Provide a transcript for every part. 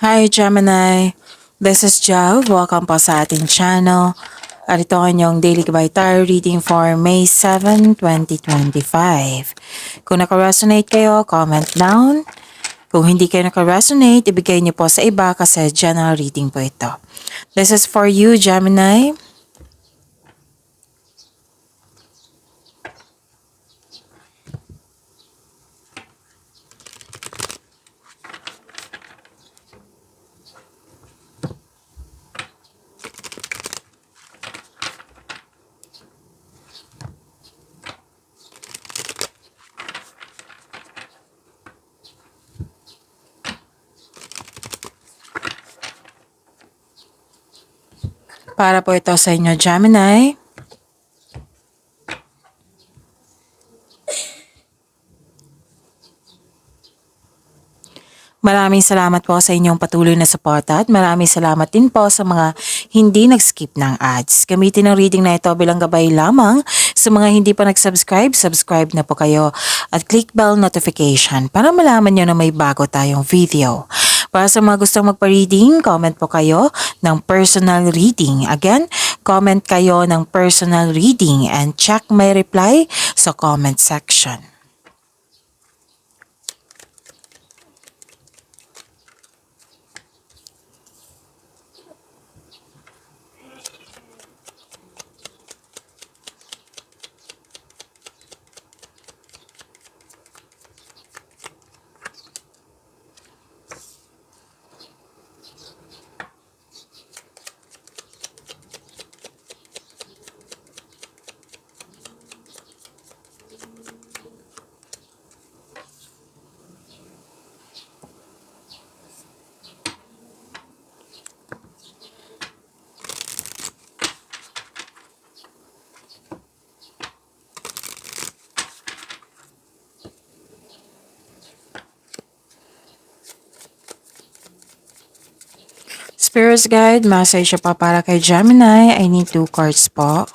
Hi Gemini, this is Jav. Welcome po sa ating channel. At ito ang inyong Daily Gabay Tarot reading for May 7, 2025. Kung naka-resonate kayo, comment down. Kung hindi kayo naka-resonate, ibigay niyo po sa iba kasi general reading po ito. This is for you, Gemini. Para po ito sa inyo, Gemini. Maraming salamat po sa inyong patuloy na suporta at maraming salamat din po sa mga hindi nag-skip ng ads. Gamitin ang reading na ito bilang gabay lamang. Sa mga hindi pa nag-subscribe, subscribe na po kayo at click bell notification para malaman nyo na may bago tayong video. Para sa mga gustong magpa-reading, comment po kayo ng personal reading. Again, comment kayo ng personal reading and check my reply sa comment section. Spirit's Guide, message pa para kay Gemini. I need 2 cards po.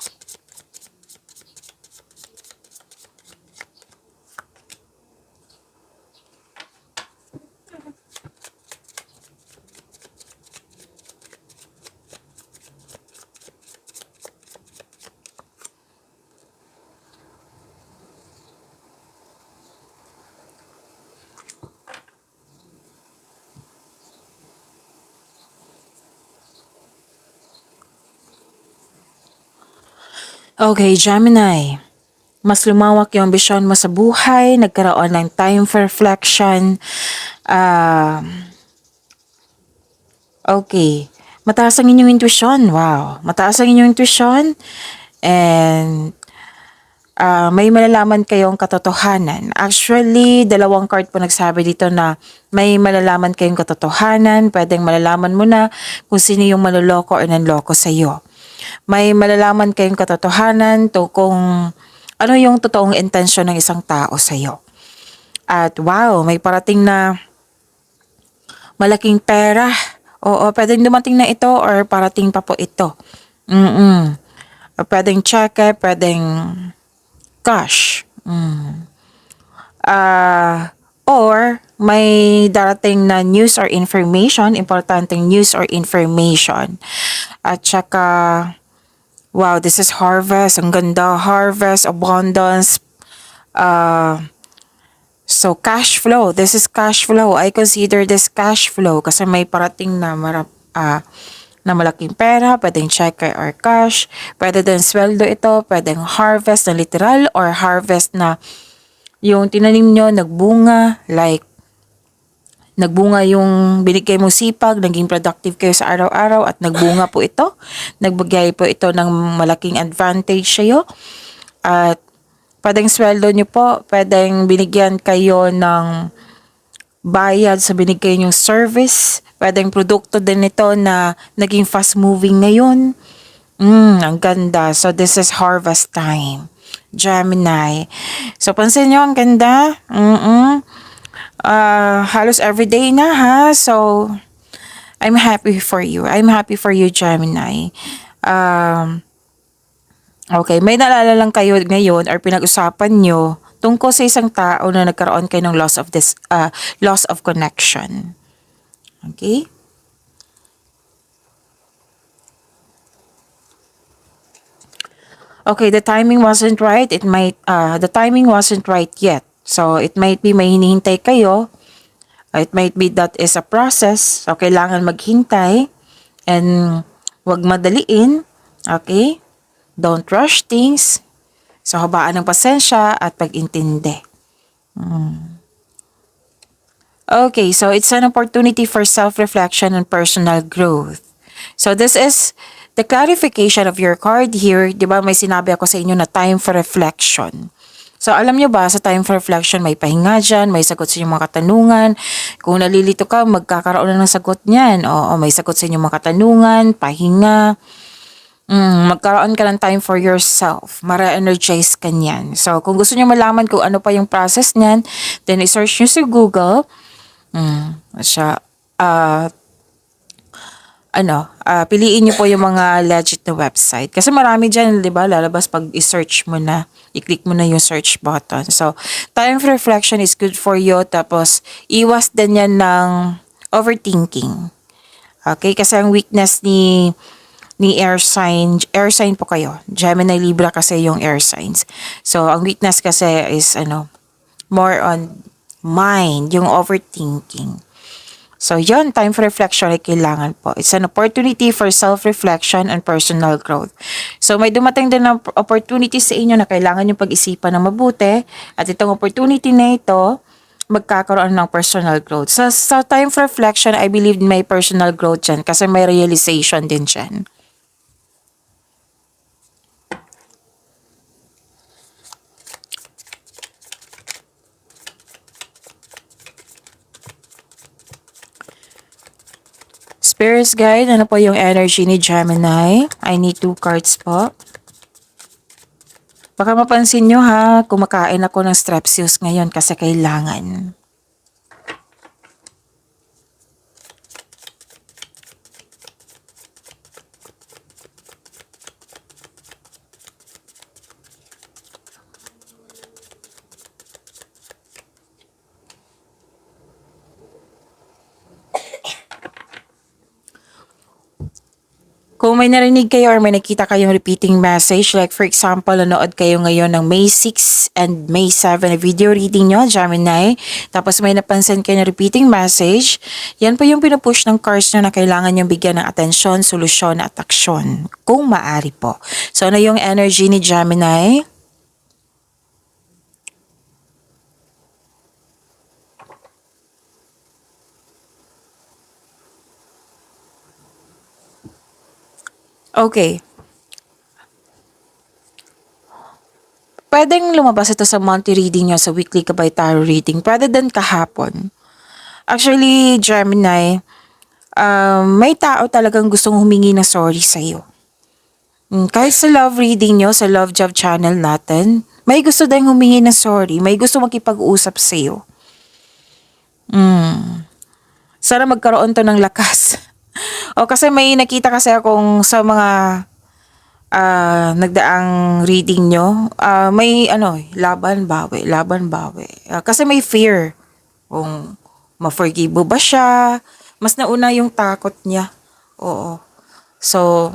Okay, Gemini. Mas lumawak yung ambisyon mo sa buhay, nagkaroon ng time for reflection. Okay. Mataas ang inyong intuition. Wow. Mataas ang inyong intuition. And may malalaman kayong katotohanan. Actually, 2 card po nagsabi dito na may malalaman kayong katotohanan. Pwedeng malalaman mo na kung sino yung maluloko o nanloko sa iyo. May malalaman kayong katotohanan to kung ano yung totoong intensyon ng isang tao sa iyo. At wow, may parating na malaking pera. Oo, pwedeng dumating na ito or parating pa po ito. Pwedeng cheque, pwedeng cash. Or may darating na news or information, importanteng news or information. At saka, wow, this is harvest. Ang ganda, harvest, abundance. So, cash flow. This is cash flow. I consider this cash flow kasi may parating na malaking pera, pwedeng cheque or cash. Pwede din sweldo ito, pwedeng harvest na literal or harvest na yung tinanim nyo, nagbunga, like nagbunga yung binigay mo sipag, naging productive kayo sa araw-araw at nagbunga po ito. Nagbigay po ito ng malaking advantage sa'yo. At pwedeng sweldo nyo po, pwedeng binigyan kayo ng bayad sa binigay nyong service. Pwedeng produkto din ito na naging fast moving ngayon. Ang ganda. So this is harvest time. Gemini. So pansin nyo, ang ganda. Halos everyday na ha. So, I'm happy for you. I'm happy for you, Gemini. Okay, may naalala lang kayo ngayon or pinag-usapan nyo tungkol sa isang tao na nagkaroon kayo ng loss of connection. Okay? Okay, the timing wasn't right. The timing wasn't right yet. So, it might be may hinihintay kayo. It might be that is a process. So, kailangan maghintay and wag madaliin. Okay? Don't rush things. So, habaan ng pasensya at pag-intindi. Okay, so it's an opportunity for self-reflection and personal growth. So this is the clarification of your card here. Di ba may sinabi ako sa inyo na time for reflection. So alam nyo ba, sa time for reflection, may pahinga dyan, may sagot sa inyong mga katanungan. Kung nalilito ka, magkakaroon na ng sagot niyan. Oo, may sagot sa inyong mga katanungan, pahinga. Magkaroon ka ng time for yourself. Mara-energize ka niyan. So kung gusto nyo malaman kung ano pa yung process niyan, then i-search nyo sa Google. Siya, piliin niyo po yung mga legit na website. Kasi marami dyan, di ba, lalabas pag i-search mo na, i-click mo na yung search button. So, time for reflection is good for you. Tapos, iwas din yan ng overthinking. Okay? Kasi ang weakness ni air sign po kayo. Gemini, Libra kasi yung air signs. So, ang weakness kasi is, more on mind, yung overthinking. So, yun, time for reflection ay kailangan po. It's an opportunity for self-reflection and personal growth. So, may dumating din ng opportunity sa inyo na kailangan yung pag-isipan ng mabuti. At itong opportunity na ito, magkakaroon ng personal growth. So, sa time for reflection, I believe may personal growth dyan kasi may realization din dyan. Spirits guide, ano po yung energy ni Gemini? I need 2 cards po. Baka mapansin nyo ha, kumakain ako ng Strepsils ngayon kasi kailangan. Kung may narinig kayo or may nakita kayong repeating message, like for example, nanood kayo ngayon ng May 6 and May 7 na video reading nyo, Gemini, tapos may napansin kayo na repeating message, yan po yung pinupush ng cards nyo na kailangan nyo bigyan ng atensyon, solusyon at aksyon, kung maaari po. So, ano yung energy ni Gemini? Okay. Pwedeng lumabas ito sa monthly reading nyo, sa weekly Gabay Tarot reading. Pwede din kahapon. Actually, Gemini, may tao talagang gustong humingi ng sorry sa'yo. Kahit sa love reading nyo, sa Love Job channel natin, may gusto din humingi ng sorry. May gusto makipag-usap sa'yo. Sana magkaroon to ng lakas. O kasi may nakita kasi akong sa mga nagdaang reading nyo, may laban bawi. Kasi may fear. Kung ma-forgive mo ba siya, mas nauna yung takot niya. Oo. So,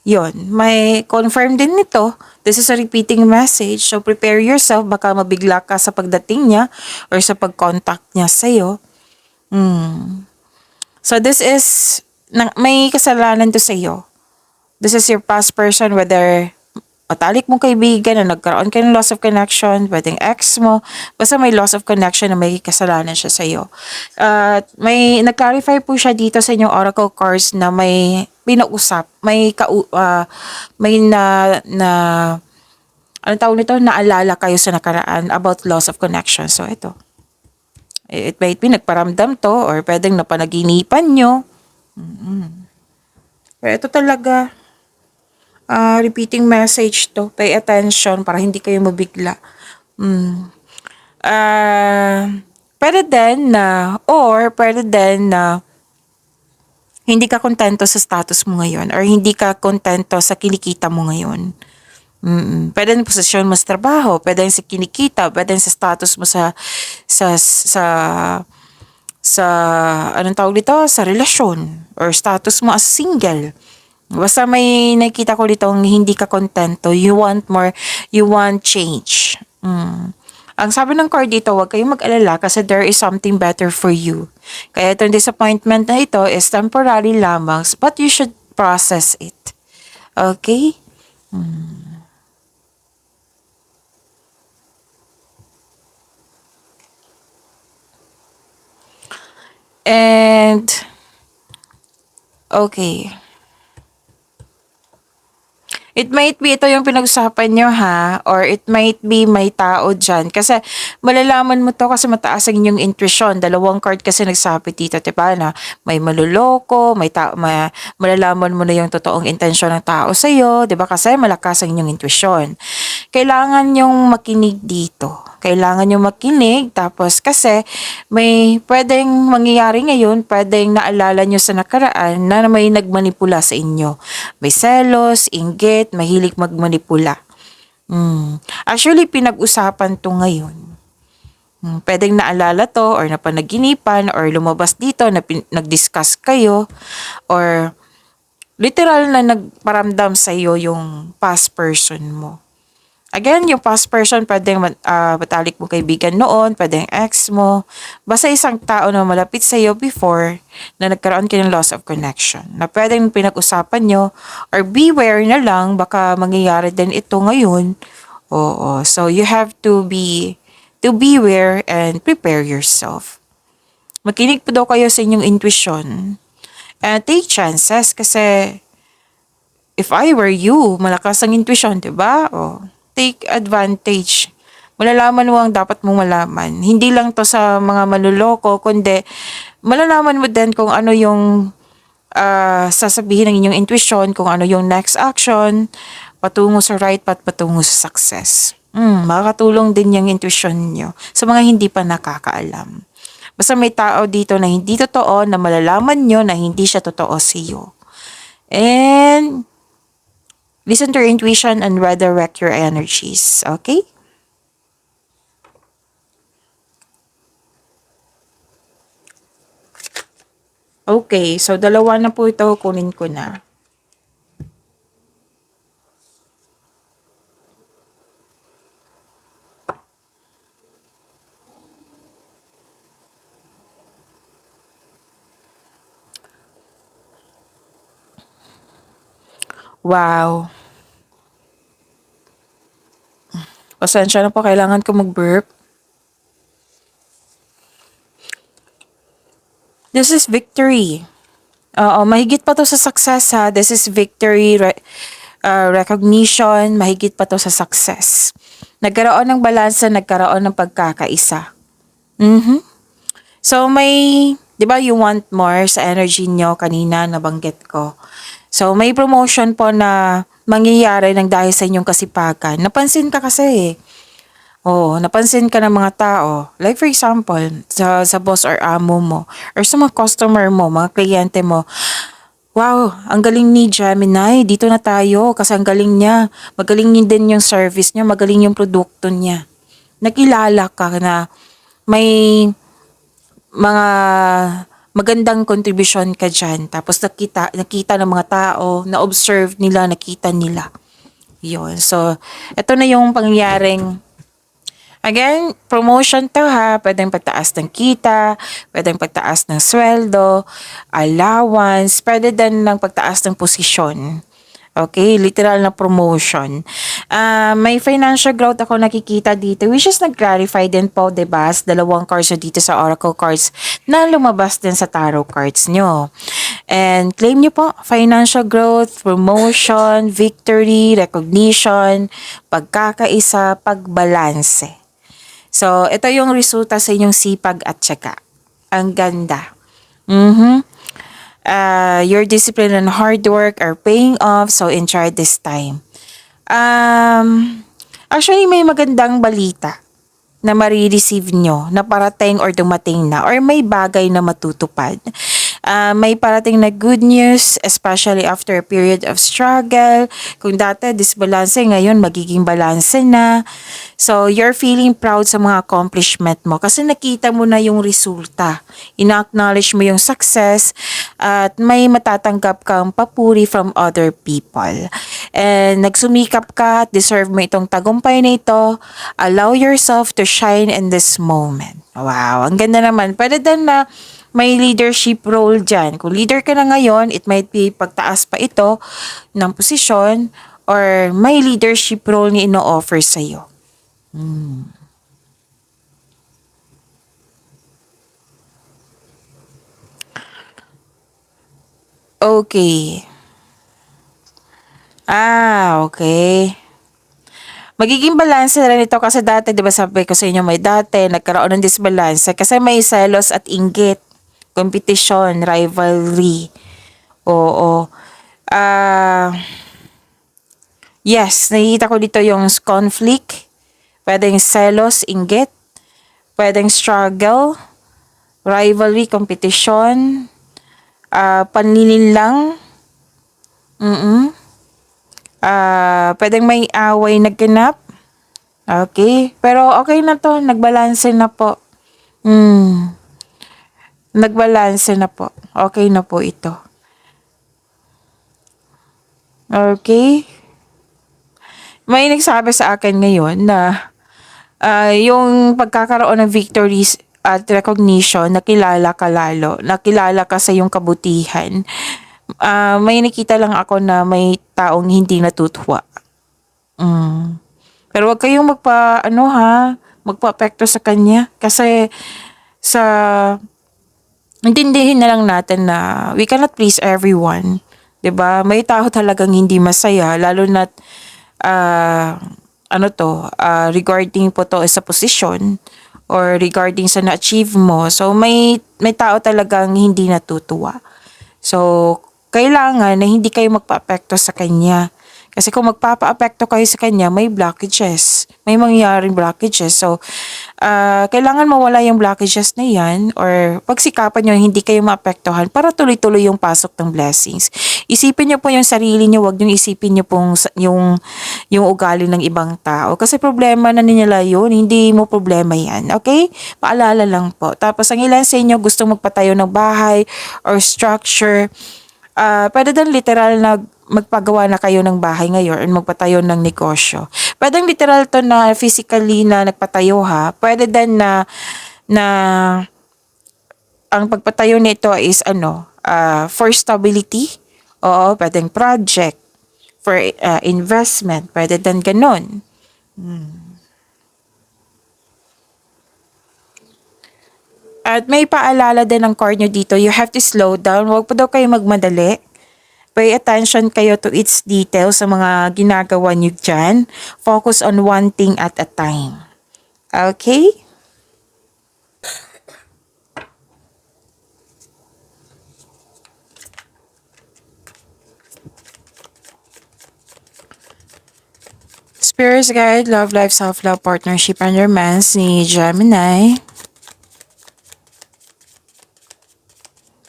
yun. May confirm din nito. This is a repeating message. So, prepare yourself. Baka mabigla ka sa pagdating niya or sa pag-contact niya sa'yo. So, this is, may kasalanan to sa'yo. This is your past person, whether matalik mong kaibigan na nagkaroon ka ng loss of connection, pwedeng ex mo, basta may loss of connection na may kasalanan siya sa'yo. May nag-clarify po siya dito sa inyong oracle cards na may pinausap, may anong tawag nito, naalala kayo sa nakaraan about loss of connection. So, ito. It might be nagparamdam to or pwedeng napanaginipan nyo. Pero ito talaga, repeating message to. Pay attention para hindi kayo mabigla. Pwede din na hindi ka kontento sa status mo ngayon or hindi ka kontento sa kinikita mo ngayon. Pwede ng posisyon mo sa trabaho, pwede sa kinikita, pwede sa status mo sa anong tawag dito, sa relasyon or status mo as single. Basta may nakita ko ditong hindi ka kontento, you want more, you want change. Ang sabi ng card dito, huwag kayong mag-alala kasi there is something better for you. Kaya itong disappointment na ito is temporary lamang, but you should process it. Okay? And, okay. It might be ito yung pinag-usapan nyo ha, or it might be may tao dyan. Kasi malalaman mo to kasi mataas ang inyong intuition. Dalawang card kasi nagsabi dito, diba, na may maluloko, malalaman mo na yung totoong intensyon ng tao sa'yo, diba, kasi malakas ang inyong intuition. Kailangan yung makinig dito. Kailangan yung makinig, tapos kasi may pwedeng mangyayari ngayon, pwedeng naalala nyo sa nakaraan na may nagmanipula sa inyo. May selos, inggit, mahilig magmanipula. Actually, pinag-usapan to ngayon. Pwedeng naalala to, or napanaginipan, or lumabas dito, na nag-discuss kayo, or literal na nagparamdam sa iyo yung past person mo. Again, yung past person, pwedeng matalik mo kaibigan noon, pwedeng ex mo. Basta isang tao na malapit sa iyo before na nagkaroon kayo ng loss of connection. Na pwedeng pinag-usapan nyo or beware na lang, baka mangyayari din ito ngayon. Oo. So, you have to beware and prepare yourself. Makinig po daw kayo sa inyong intuition. And take chances kasi if I were you, malakas ang intuition, diba? Take advantage. Malalaman mo ang dapat mong malaman. Hindi lang to sa mga manloloko, kundi malalaman mo din kung ano yung sasabihin ng inyong intuition, kung ano yung next action, patungo sa right path, patungo sa success. Makakatulong din yung intuition nyo sa mga hindi pa nakakaalam. Basta may tao dito na hindi totoo, na malalaman nyo na hindi siya totoo sa iyo. And listen to your intuition and redirect your energies. Okay? Okay, so dalawa na po ito, kunin ko na. Wow. Pasensya na po, kailangan ko mag-burp. This is victory. Oo, mahigit pa to sa success ha. This is victory, recognition, mahigit pa to sa success. Nagkaroon ng balansa, nagkaroon ng pagkakaisa. So may, 'di ba, you want more sa energy nyo kanina nabanggit ko. So may promotion po na mangyayari ng dahil sa inyong kasipagan. Napansin ka kasi eh. Oo, napansin ka ng mga tao. Like for example, sa boss or amo mo, or sa mga customer mo, mga kliyente mo. Wow, ang galing ni Gemini. Dito na tayo kasi ang galing niya. Magaling din yung service niya, magaling yung produkto niya. Nakilala ka na may mga magandang contribution ka dyan. Tapos nakita ng mga tao, na-observe nila, nakita nila. Yun. So, ito na yung pangyayaring. Again, promotion to ha. Pwedeng pagtaas ng kita, pwedeng pagtaas ng sweldo, allowance, pwede din ng pagtaas ng posisyon. Okay, literal na promotion. May financial growth ako nakikita dito, which is nag-clarify din po, diba? Dalawang cards na dito sa Oracle cards na lumabas din sa tarot cards nyo. And claim nyo po, financial growth, promotion, victory, recognition, pagkakaisa, pagbalanse. So, ito yung resulta sa inyong sipag at tiyaga. Ang ganda. Your discipline and hard work are paying off, so enjoy this time. Actually, may magandang balita na marireceive nyo, na parating or dumating na, or may bagay na matutupad. May parating na good news, especially after a period of struggle. Kung dati disbalance, ngayon magiging balanse na. So, you're feeling proud sa mga accomplishment mo kasi nakita mo na yung resulta. Ina-acknowledge mo yung success at may matatanggap kang papuri from other people. And nagsumikap ka at deserve mo itong tagumpay na ito. Allow yourself to shine in this moment. Wow, ang ganda naman. Pwede din na may leadership role dyan. Kung leader ka na ngayon, it might be pagtaas pa ito ng posisyon or may leadership role na ino-offer sa'yo. Okay. Okay. Magiging balanse na rin ito kasi dati, di ba sabi ko sa inyo, may dati, nagkaroon ng disbalance kasi may selos at inggit, competition, rivalry. Oo. Yes, nakikita ko dito yung conflict, pwedeng selos, inggit, pwedeng struggle, rivalry, competition, panlilinlang, pwedeng may away nagganap. Okay, pero okay na to, nagbalanse na po. Nagbalanse na po. Okay na po ito. Okay. May nagsabi sa akin ngayon na yung pagkakaroon ng victories at recognition, nakilala ka lalo, nakilala ka sa yung kabutihan. May nakita lang ako na may taong hindi natutuwa. Pero wag kayong magpa-apekto sa kanya kasi sa intindihin na lang natin na we cannot please everyone. 'Di ba? May tao talagang hindi masaya lalo na regarding po to sa position or regarding sa na-achieve mo. So may tao talagang hindi natutuwa. So kailangan na hindi kayo magpa-apekto sa kanya. Kasi kung magpapa-apekto kayo sa kanya, may blockages. May mangyaring blockages. So, kailangan mawala yung blockages na yan or pagsikapan nyo, hindi kayo maapektuhan para tuloy-tuloy yung pasok ng blessings. Isipin nyo po yung sarili nyo, wag nyo isipin nyo pong yung ugali ng ibang tao. Kasi problema na nila yun, hindi mo problema yan. Okay? Paalala lang po. Tapos, ang ilan sa inyo gustong magpatayo ng bahay or structure, pwede din literal na magpagawa na kayo ng bahay ngayon at magpatayo ng negosyo. Pwede literal to na physically na nagpatayo ha. Pwede din na ang pagpatayo nito is for stability. Oo, pwedeng project. For investment. Pwede din ganun. At may paalala din ng card nyo dito, you have to slow down. Huwag pa daw kayo magmadali. Pay attention kayo to its details sa mga ginagawa nyo dyan. Focus on one thing at a time. Okay? Spirits Guide, Love Life, Self-Love, Partnership, and Romance ni Gemini.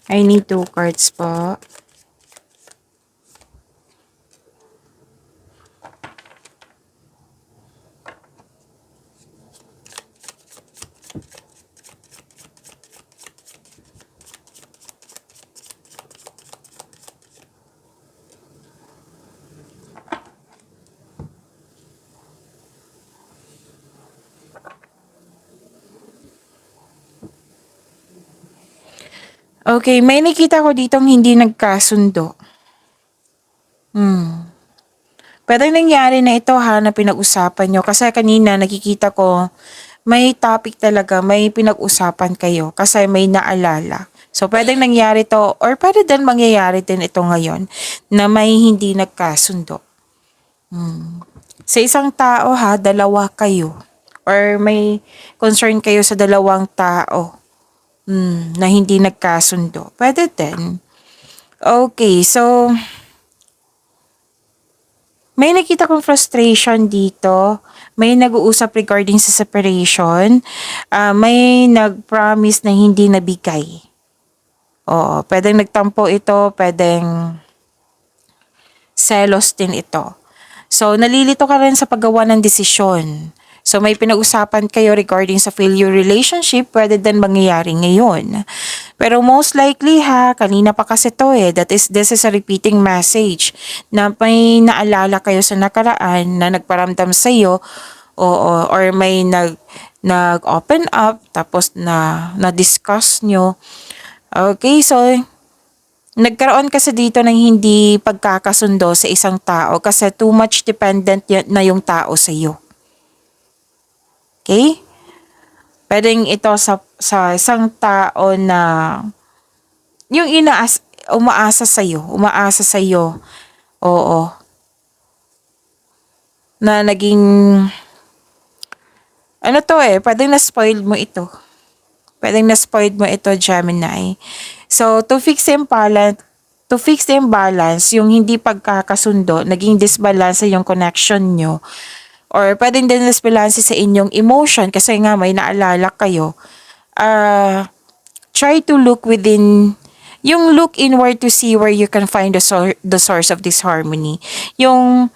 I need 2 cards po. Okay, may nakita ko ditong hindi nagkasundo. Pwedeng nangyari na ito na pinag-usapan nyo. Kasi kanina nakikita ko may topic talaga, may pinag-usapan kayo kasi may naalala. So, pwedeng nangyari to or pwede din mangyayari din ito ngayon na may hindi nagkasundo. Sa isang tao dalawa kayo or may concern kayo sa dalawang tao na hindi nagkasundo. Pwede din. Okay, so may nakita kong frustration dito. May nag-uusap regarding sa separation. May nag-promise na hindi nabigay. Oo, pwedeng nagtampo ito, pwedeng selos din ito. So, nalilito ka rin sa paggawa ng desisyon. So, may pinag-usapan kayo regarding sa failure relationship, pwede din mangyayari ngayon. Pero most likely ha, kanina pa kasi to this is a repeating message na may naalala kayo sa nakaraan na nagparamdam sa iyo, or may nag-open up, tapos na-discuss nyo. Okay, so nagkaroon kasi dito ng hindi pagkakasundo sa isang tao kasi too much dependent na yung tao sa iyo. Okay? Pwedeng ito sa isang tao na yung umaasa sa iyo. Oo. Na naging pwedeng na-spoiled mo ito. Gemini. So, to fix the imbalance, yung hindi pagkakasundo, naging disbalance yung connection nyo, or pwedeng din disbalance sa inyong emotion kasi nga may naalala kayo, try to look inward to see where you can find the source of this harmony. Yung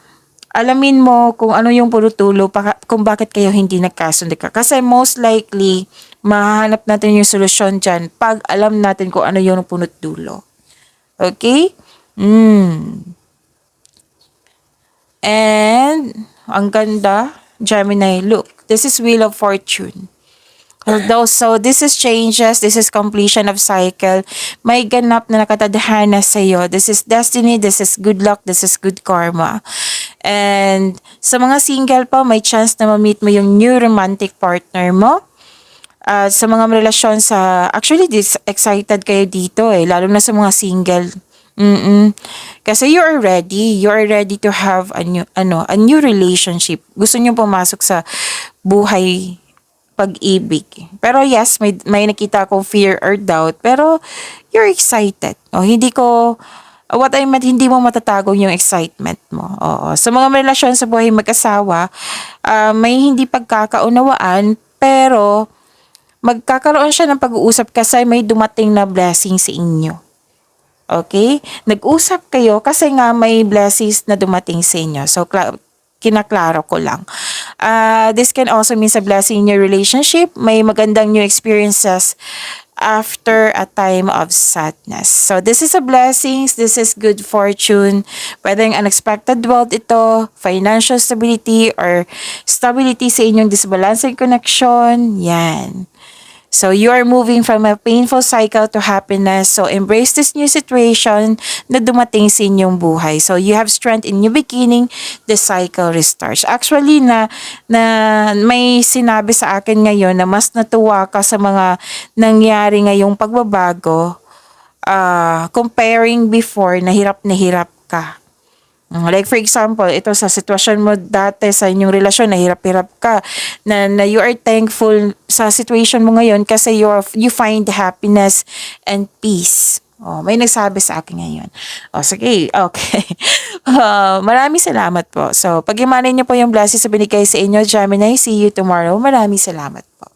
alamin mo kung ano yung purutulo kung bakit kayo hindi nagkasundo ka. Kasi most likely, mahanap natin yung solusyon dyan pag alam natin kung ano yung punot dulo. Okay? And, ang ganda, Gemini, look, this is Wheel of Fortune. So, this is changes, this is completion of cycle. May ganap na nakatadhana sa iyo. This is destiny, this is good luck, this is good karma. And sa mga single pa, may chance na ma-meet mo yung new romantic partner mo. Sa mga relasyon actually, excited kayo dito lalo na sa mga single. Kasi you are ready to have a new relationship. Gusto niyo pumasok sa buhay pag-ibig. Pero yes, may nakita akong fear or doubt, pero you're excited. What I meant, hindi mo matatago yung excitement mo. Oo. Sa mga relasyon sa buhay mag-asawa, may hindi pagkakaunawaan, pero magkakaroon siya ng pag-uusap kasi may dumating na blessing sa inyo. Okay? Nag-usap kayo kasi nga may blessings na dumating sa inyo. So, kinaklaro ko lang. This can also mean a blessing in your relationship. May magandang new experiences after a time of sadness. So, this is a blessing. This is good fortune. Pwedeng unexpected wealth ito, financial stability, or stability sa inyong disbalancing connection. Yan. So, you are moving from a painful cycle to happiness. So, embrace this new situation na dumating sa inyong buhay. So, you have strength in new beginning, the cycle restarts. Actually, na may sinabi sa akin ngayon na mas natuwa ka sa mga nangyari ngayong pagbabago, comparing before na hirap ka. Like for example, ito sa sitwasyon mo dati sa inyong relasyon, nahirap-hirap ka, na you are thankful sa situation mo ngayon kasi you find happiness and peace. May nagsabi sa akin ngayon. Sige, okay. Maraming salamat po. So, pag-imanin niyo po yung blessings sa binigay sa inyo, Gemini. See you tomorrow. Maraming salamat po.